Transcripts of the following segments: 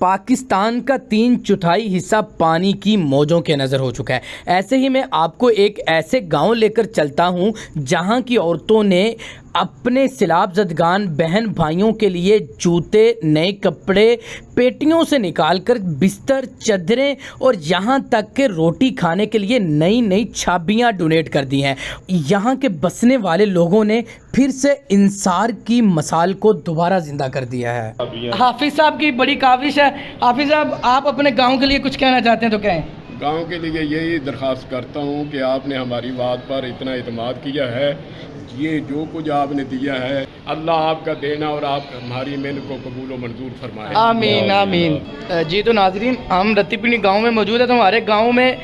پاکستان کا 3/4 حصہ پانی کی موجوں کے نظر ہو چکا ہے۔ ایسے ہی میں آپ کو ایک ایسے گاؤں لے کر چلتا ہوں جہاں کی عورتوں نے اپنے سیلاب زدگان بہن بھائیوں کے لیے جوتے، نئے کپڑے پیٹیوں سے نکال کر بستر، چادریں اور یہاں تک کہ روٹی کھانے کے لیے نئی چھابیاں ڈونیٹ کر دی ہیں۔ یہاں کے بسنے والے لوگوں نے پھر سے انصار کی مثال کو دوبارہ زندہ کر دیا ہے۔ حافظ صاحب کی بڑی کاوش ہے۔ حافظ صاحب، آپ اپنے گاؤں کے لیے کچھ کہنا چاہتے ہیں تو کہیں۔ گاؤں کے لیے یہی درخواست کرتا ہوں کہ آپ نے ہماری بات پر اتنا اعتماد کیا ہے، یہ جو کچھ آپ نے دیا ہے اللہ آپ کا دینا اور آپ ہماری محنت کو قبول و منظور فرمائے۔ آمین آمین۔ جی تو ناظرین، ہم رتی پنی گاؤں میں موجود ہے تو ہمارے گاؤں میں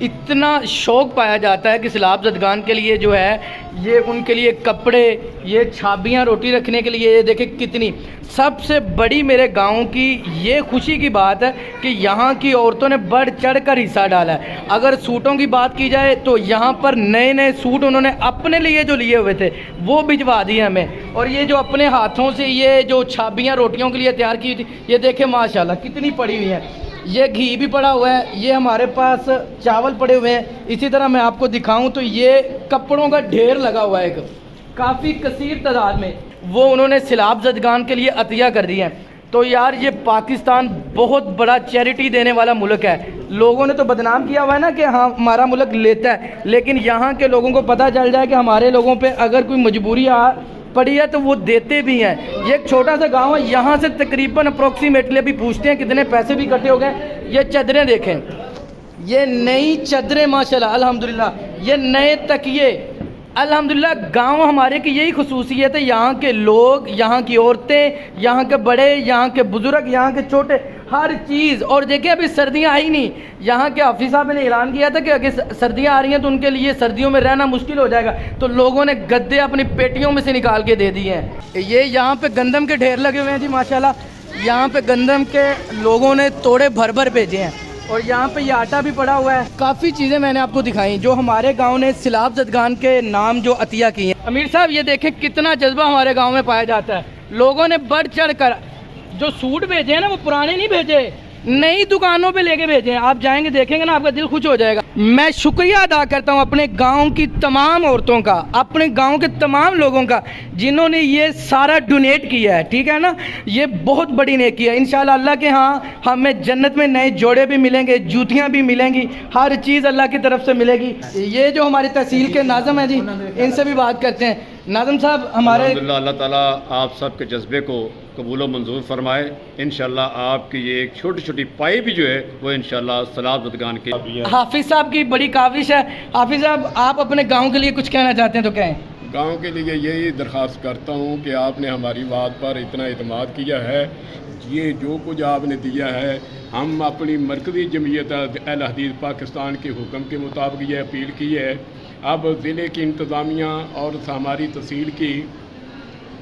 اتنا شوق پایا جاتا ہے کہ سیلاب زدگان کے لیے جو ہے یہ ان کے لیے کپڑے، یہ چھابیاں روٹی رکھنے کے لیے، یہ دیکھیں کتنی۔ سب سے بڑی میرے گاؤں کی یہ خوشی کی بات ہے کہ یہاں کی عورتوں نے بڑھ چڑھ کر حصہ ڈالا ہے۔ اگر سوٹوں کی بات کی جائے تو یہاں پر نئے سوٹ انہوں نے اپنے لیے جو لیے ہوئے تھے وہ بھجوا دیے ہمیں، اور یہ جو اپنے ہاتھوں سے یہ جو چھابیاں روٹیوں کے لیے تیار کی تھی، یہ دیکھیں ماشاءاللہ کتنی پڑی ہوئی ہیں۔ یہ گھی بھی پڑا ہوا ہے، یہ ہمارے پاس چاول پڑے ہوئے ہیں۔ اسی طرح میں آپ کو دکھاؤں تو یہ کپڑوں کا ڈھیر لگا ہوا ہے، ایک کافی کثیر تعداد میں وہ انہوں نے سیلاب زدگان کے لیے عطیہ کر دی ہیں۔ تو یار یہ پاکستان بہت بڑا چیریٹی دینے والا ملک ہے۔ لوگوں نے تو بدنام کیا ہوا ہے نا کہ ہاں ہمارا ملک لیتا ہے، لیکن یہاں کے لوگوں کو پتہ چل جائے کہ ہمارے لوگوں پہ اگر کوئی مجبوری پڑی ہے تو وہ دیتے بھی ہیں۔ یہ ایک چھوٹا سا گاؤں ہے، یہاں سے تقریباً اپروکسیمیٹلی ابھی پوچھتے ہیں کتنے پیسے بھی اکٹھے ہو گئے۔ یہ چادریں دیکھیں، یہ نئی چادریں ماشاءاللہ الحمدللہ، یہ نئے تکیے الحمدللہ۔ گاؤں ہمارے کی یہی خصوصیت ہے، یہاں کے لوگ، یہاں کی عورتیں، یہاں کے بڑے، یہاں کے بزرگ، یہاں کے چھوٹے، ہر چیز۔ اور دیکھیں ابھی سردیاں آئی نہیں، یہاں کے حافظ صاحب نے اعلان کیا تھا کہ اگر سردیاں آ رہی ہیں تو ان کے لیے سردیوں میں رہنا مشکل ہو جائے گا، تو لوگوں نے گدے اپنی پیٹیوں میں سے نکال کے دے دیے ہیں۔ یہ یہاں پہ گندم کے ڈھیر لگے ہوئے ہیں جی ماشاءاللہ، یہاں پہ گندم کے لوگوں نے توڑے بھر بھیجے ہیں، اور یہاں پہ یہ آٹا بھی پڑا ہوا ہے۔ کافی چیزیں میں نے آپ کو دکھائیں جو ہمارے گاؤں نے سیلاب زدگان کے نام جو عطیہ کی ہیں۔ امیر صاحب یہ دیکھیں کتنا جذبہ ہمارے گاؤں میں پایا جاتا ہے۔ لوگوں نے بڑھ چڑھ کر جو سوٹ بھیجے ہیں نا، وہ پرانے نہیں بھیجے، نئی دکانوں پہ لے کے بھیجے ہیں۔ آپ جائیں گے دیکھیں گے نا، آپ کا دل خوش ہو جائے گا۔ میں شکریہ ادا کرتا ہوں اپنے گاؤں کی تمام عورتوں کا، اپنے گاؤں کے تمام لوگوں کا جنہوں نے یہ سارا ڈونیٹ کیا ہے، ٹھیک ہے نا۔ یہ بہت بڑی نیکی ہے۔ انشاءاللہ اللہ کے ہاں ہمیں جنت میں نئے جوڑے بھی ملیں گے، جوتیاں بھی ملیں گی، ہر چیز اللہ کی طرف سے ملے گی۔ یہ جو ہماری تحصیل کے ناظم ہیں جی، ان سے بھی بات کرتے ہیں۔ ناظم صاحب ہمارے الحمدللہ اللہ تعالیٰ آپ سب کے جذبے کو قبول و منظور فرمائے۔ انشاءاللہ آپ کی یہ ایک چھوٹی پائی بھی جو ہے وہ انشاءاللہ سیلاب زدگان کی۔ حافظ صاحب کی بڑی کاوش ہے۔ حافظ صاحب آپ اپنے گاؤں کے لیے کچھ کہنا چاہتے ہیں تو کہیں۔ گاؤں کے لیے یہی درخواست کرتا ہوں کہ آپ نے ہماری بات پر اتنا اعتماد کیا ہے، یہ جو کچھ آپ نے دیا ہے ہم اپنی مرکزی جمعیت اہل حدیث پاکستان کے حکم کے مطابق یہ اپیل کی ہے۔ اب ضلع کی انتظامیہ اور ہماری تحصیل کی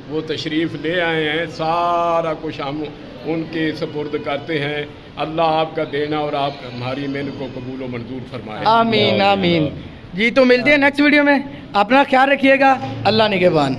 وہ تشریف لے آئے ہیں، سارا کچھ ہم ان کے سپرد کرتے ہیں۔ اللہ آپ کا دینا اور آپ ہماری محنت کو قبول و منظور فرمائے۔ آمین آمین۔ جی تو ملتے ہیں نیکسٹ ویڈیو میں، اپنا خیال رکھیے گا، اللہ نگہبان۔